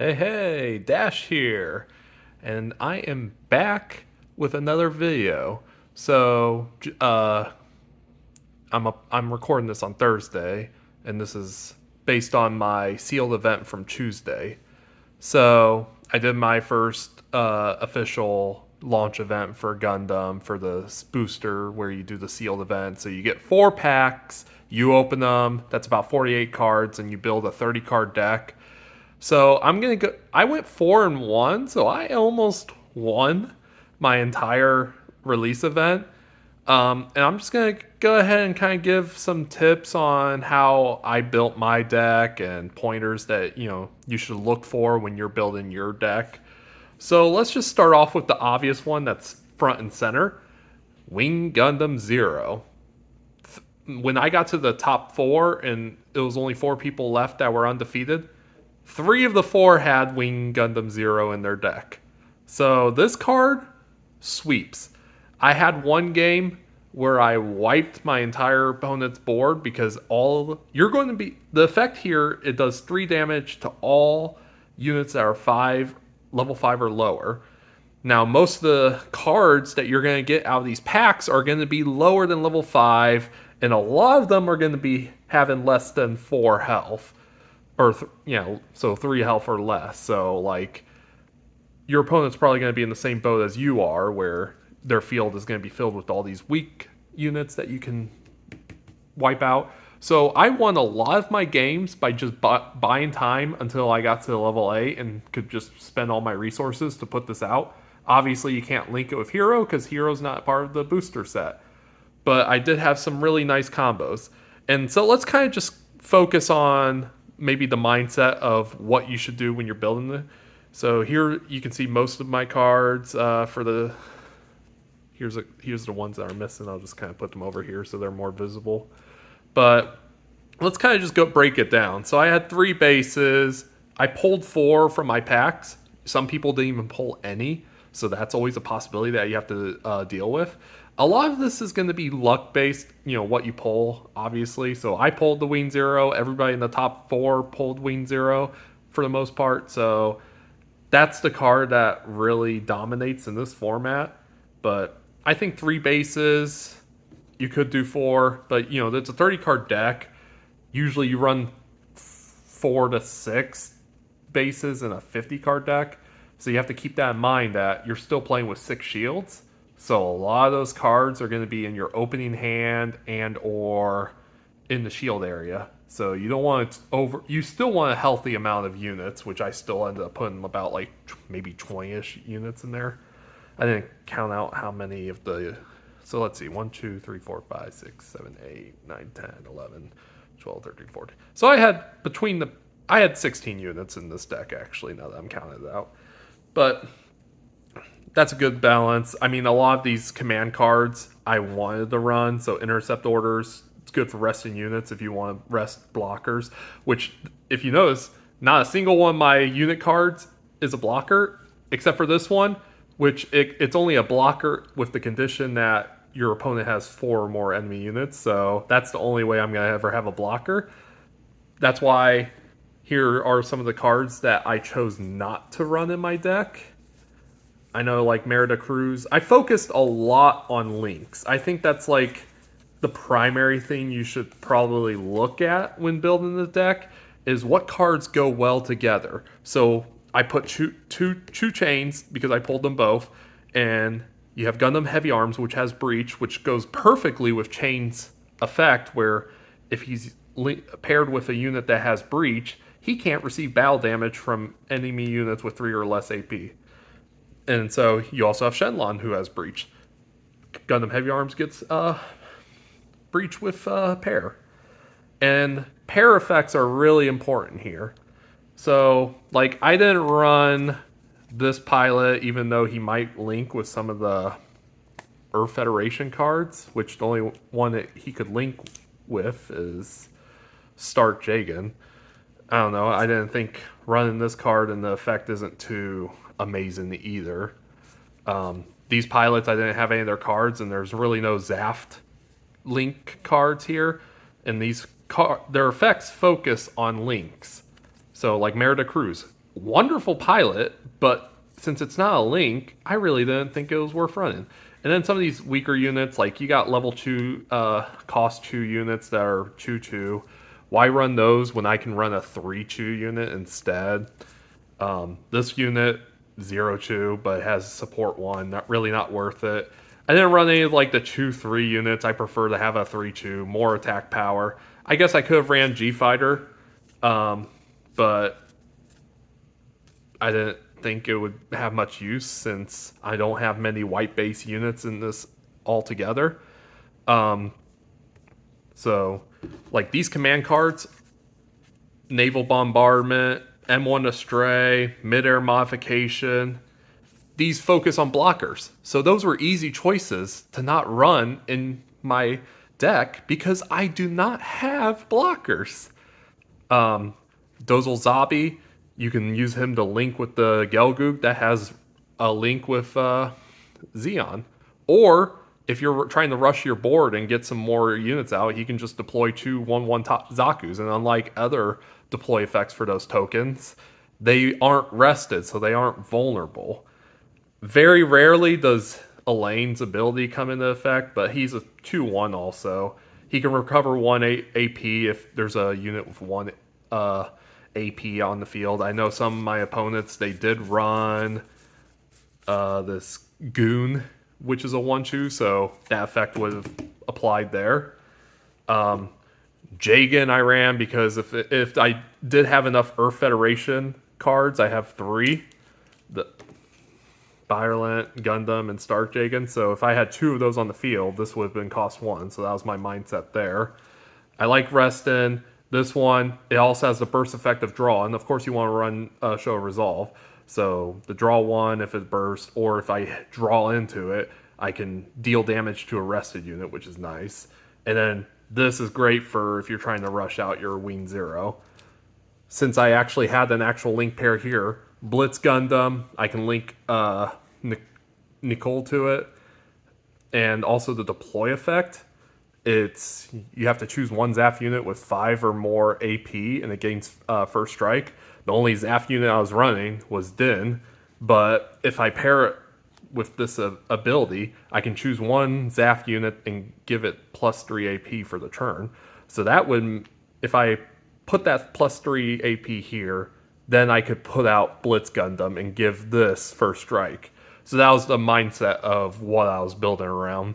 Hey, Dash here, and I am back with another video. So, I'm recording this on Thursday, and this is based on my sealed event from Tuesday. So, I did my first official launch event for Gundam for the booster, where you do the sealed event. So you get 4 packs, you open them. That's about 48 cards, and you build a 30 card deck. So I'm gonna go. I went 4-1, so I almost won my entire release event. And I'm just gonna go ahead and kind of give some tips on how I built my deck and pointers that you should look for when you're building your deck. So let's just start off with the obvious one that's front and center: Wing Gundam Zero. When I got to the top four and it was only 4 people left that were undefeated, 3 of the 4 had Wing Gundam Zero in their deck. So this card sweeps. I had one game where I wiped my entire opponent's board because you're going to be the effect here. It does 3 damage to all units that are level 5 or lower. Now, most of the cards that you're going to get out of these packs are going to be lower than level 5, and a lot of them are going to be having less than 4 health. So 3 health or less. So, like, your opponent's probably going to be in the same boat as you are, where their field is going to be filled with all these weak units that you can wipe out. So I won a lot of my games by just buying time until I got to level 8 and could just spend all my resources to put this out. Obviously, you can't link it with Hero because Hero's not part of the booster set. But I did have some really nice combos. And so let's kind of just focus on maybe the mindset of what you should do when you're building it. So here you can see most of my cards for the... Here's the ones that are missing. I'll just kind of put them over here so they're more visible. But let's kind of just break it down. So I had 3 bases. I pulled 4 from my packs. Some people didn't even pull any. So that's always a possibility that you have to deal with. A lot of this is going to be luck based, what you pull, obviously. So I pulled the Wing Zero. Everybody in the top 4 pulled Wing Zero for the most part. So that's the card that really dominates in this format. But I think 3 bases, you could do 4. But, it's a 30 card deck. Usually you run 4 to 6 bases in a 50 card deck. So you have to keep that in mind that you're still playing with 6 shields. So a lot of those cards are going to be in your opening hand and or in the shield area. So you don't want you still want a healthy amount of units, which I still ended up putting about like maybe 20-ish units in there. I didn't count out how many of the... So let's see. 1, 2, 3, 4, 5, 6, 7, 8, 9, 10, 11, 12, 13, 14. So I had 16 units in this deck, actually, now that I'm counting it out. But that's a good balance. I mean, a lot of these command cards I wanted to run. So intercept orders, it's good for resting units if you want to rest blockers. Which, if you notice, not a single one of my unit cards is a blocker, except for this one, which it's only a blocker with the condition that your opponent has 4 or more enemy units. So that's the only way I'm going to ever have a blocker. That's why here are some of the cards that I chose not to run in my deck. I know, like Merida Cruz. I focused a lot on links. I think that's like the primary thing you should probably look at when building the deck is what cards go well together. So I put two chains because I pulled them both, and you have Gundam Heavy Arms, which has Breach, which goes perfectly with Chain's effect, where if he's paired with a unit that has Breach, he can't receive battle damage from enemy units with 3 or less AP. And so you also have Shenlong, who has Breach. Gundam Heavy Arms gets Breach with pair. And pair effects are really important here. So, like, I didn't run this pilot, even though he might link with some of the Earth Federation cards, which the only one that he could link with is Stark Jagan. I don't know. I didn't think running this card and the effect isn't too amazing either. These pilots, I didn't have any of their cards, and there's really no Zaft link cards here. And their effects focus on links. So, like Merida Cruz, wonderful pilot, but since it's not a link, I really didn't think it was worth running. And then some of these weaker units, like you got level 2 cost 2 units that are 2-2. Why run those when I can run a 3-2 unit instead? This unit 0-2, but it has support 1. Not worth it. I didn't run any of like the 2-3 units. I prefer to have a 3-2, more attack power. I guess I could have ran G Fighter, but I didn't think it would have much use since I don't have many white base units in this altogether. So, like these command cards, naval bombardment, M1 Astray, mid-air modification, these focus on blockers. So those were easy choices to not run in my deck because I do not have blockers. Dozel Zabi, you can use him to link with the Gelgoog that has a link with Xeon. Or if you're trying to rush your board and get some more units out, he can just deploy 2 1/1 Zakus. And unlike other deploy effects for those tokens, they aren't rested, so they aren't vulnerable. Very rarely does Elaine's ability come into effect, but he's a 2-1 also. He can recover 1 AP if there's a unit with 1 AP on the field. I know some of my opponents, they did run this Goon, which is a 1-2, so that effect would have applied there. Jagan I ran because if I did have enough Earth Federation cards, I have 3. The Violent, Gundam, and Stark Jagan. So if I had 2 of those on the field, this would have been cost 1. So that was my mindset there. I like Reston. This one, it also has the burst effect of draw. And of course you want to run Show of Resolve. So the draw 1 if it bursts, or if I draw into it, I can deal damage to a rested unit, which is nice. And then this is great for if you're trying to rush out your Wing 0. Since I actually had an actual link pair here, Blitz Gundam, I can link Nicole to it. And also the deploy effect. It's you have to choose one ZAF unit with 5 or more AP and it gains first strike. The only ZAF unit I was running was Din, but if I pair it with this ability, I can choose one ZAF unit and give it plus 3 AP for the turn. So that would, if I put that plus 3 AP here, then I could put out Blitz Gundam and give this first strike. So that was the mindset of what I was building around.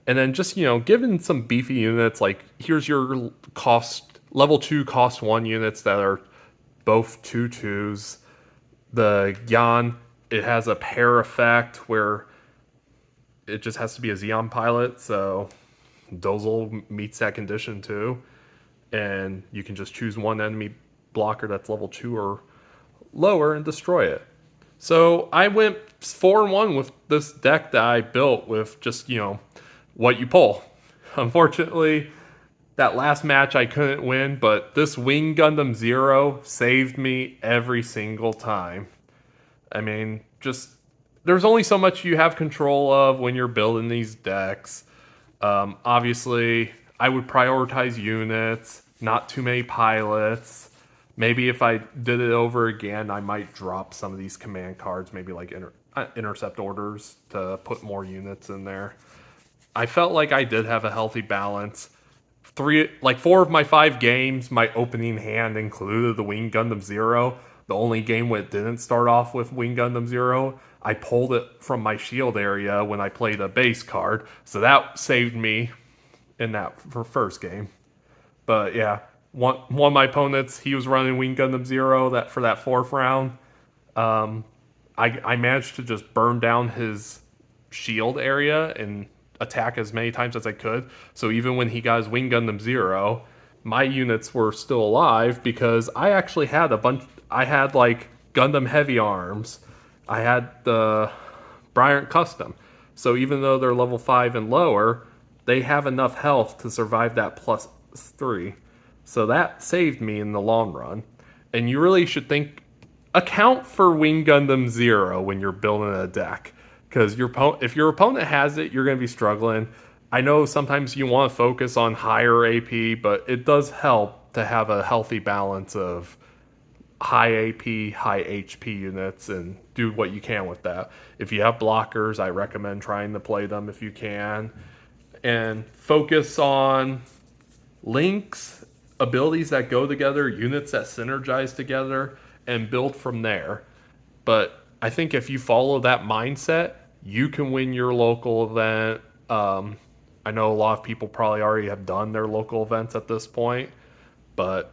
And then just, given some beefy units, like here's your cost, level 2 cost 1 units that are both 2/2s. The Yan, it has a pair effect where it just has to be a Xeon pilot, so Dozel meets that condition too. And you can just choose one enemy blocker that's level 2 or lower and destroy it. So I went 4-1 with this deck that I built with just, what you pull. Unfortunately, that last match I couldn't win, but this Wing Gundam 0 saved me every single time. I mean, just there's only so much you have control of when you're building these decks. Obviously, I would prioritize units, not too many pilots. Maybe if I did it over again, I might drop some of these command cards, maybe like intercept orders to put more units in there. I felt like I did have a healthy balance. 4 of my 5 games, my opening hand included the Wing Gundam 0. The only game where it didn't start off with Wing Gundam 0, I pulled it from my shield area when I played a base card. So that saved me in that first game. But yeah, one of my opponents, he was running Wing Gundam 0 for that 4th round. I managed to just burn down his shield area and attack as many times as I could. So even when he got his Wing Gundam 0, my units were still alive because I actually had a bunch. I had like Gundam Heavy Arms. I had the Bryant Custom. So even though they're level 5 and lower, they have enough health to survive that plus 3. So that saved me in the long run. And you really should account for Wing Gundam 0 when you're building a deck. Because if your opponent has it, you're going to be struggling. I know sometimes you want to focus on higher AP, but it does help to have a healthy balance of high AP, high HP units and do what you can with that. If you have blockers, I recommend trying to play them if you can. And focus on links, abilities that go together, units that synergize together, and build from there. But I think if you follow that mindset, you can win your local event. I know a lot of people probably already have done their local events at this point, but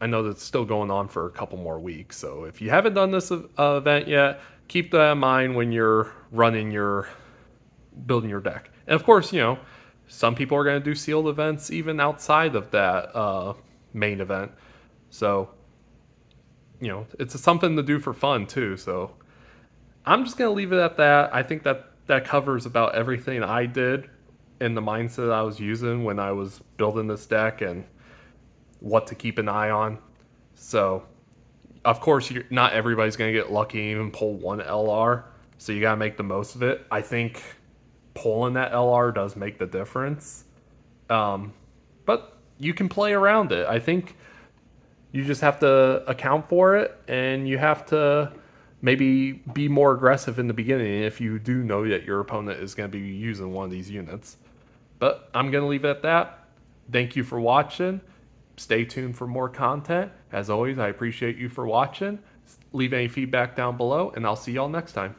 I know that's still going on for a couple more weeks. So if you haven't done this event yet, keep that in mind when you're building your deck. And of course, some people are going to do sealed events even outside of that main event. So, it's something to do for fun too. So I'm just going to leave it at that. I think that covers about everything I did in the mindset I was using when I was building this deck and what to keep an eye on. So, of course, not everybody's going to get lucky and even pull one LR. So you got to make the most of it. I think pulling that LR does make the difference. But you can play around it. I think you just have to account for it, and you have to maybe be more aggressive in the beginning if you do know that your opponent is going to be using one of these units. But I'm going to leave it at that. Thank you for watching. Stay tuned for more content. As always, I appreciate you for watching. Leave any feedback down below, and I'll see y'all next time.